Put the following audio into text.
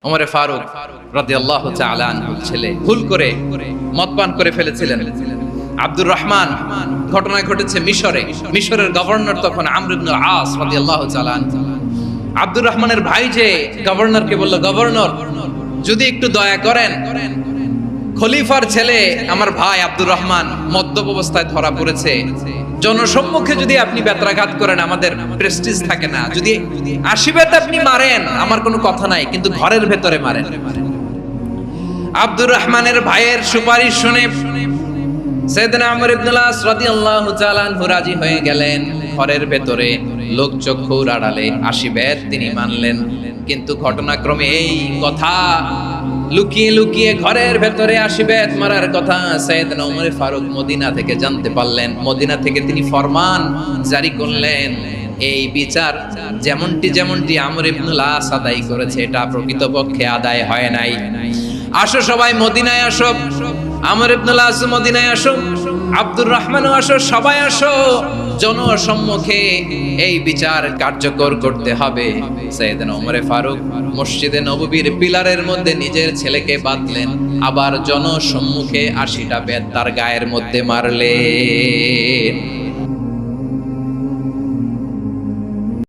ওমরে ফারুক রাদিয়াল্লাহু তাআলা আনহুর ছেলে ভুল করে মদ পান করে ফেলেছিলেন। আব্দুর রহমান, ঘটনা ঘটেছে মিশরে। মিশরের গভর্নর তখন আমর ইবনে আস রাদিয়াল্লাহু তাআলা আনহু। আব্দুর রহমানের ভাই যে গভর্নরকে বলল, গভর্নর যদি একটু দয়া করেন, খলিফার ছেলে আমার ভাই আব্দুর রহমান মদ্যপ অবস্থায় ধরা পড়েছে, জনসম্মুখে যদি আপনি বেত্রাঘাত করেন আমাদের প্রেস্টিজ থাকে না, যদি আশীর্বাদ আপনি মারেন আমার কোনো কথা নাই, কিন্তু ঘরের ভেতরে মারেন। আব্দুর রহমানের ভাইয়ের সুপারিশ শুনে সাইয়েদনা আমর ইবনে আস রাদিয়াল্লাহু তাআলা আনহু রাজি হয়ে গেলেন। ঘরের ভেতরে লোক চক্ষুর আড়ালে আশীর্বাদ তিনি মানলেন। কিন্তু ঘটনাক্রমে এই কথা লুকিয়ে লুকিয়ে ঘরের ভেতরে আশীর্বাদ মারার কথা সাইয়েদনা ওমর ফারুক মদিনা থেকে জানতে পারলেন। মদিনা থেকে তিনি ফরমান জারি করলেন, এই বিচার যেমনটি আমর ইবনে আস আদায় করেছে এটা প্রকৃতপক্ষে আদায় হয় নাই। আসো সবাই মদিনায় আসো, আমর ইবনে আস মদিনায় আসো, আব্দুর রহমানও আসো, সবাই আসো, জনসম্মুখে এই বিচার কার্যকর করতে হবে। সাইয়েদনা ওমর ফারুক মসজিদে নববীর পিলারের মধ্যে নিজের ছেলেকে বাঁধলেন, আবার জনসম্মুখে ৮০টা বেত তার গায়ের মধ্যে মারলেন।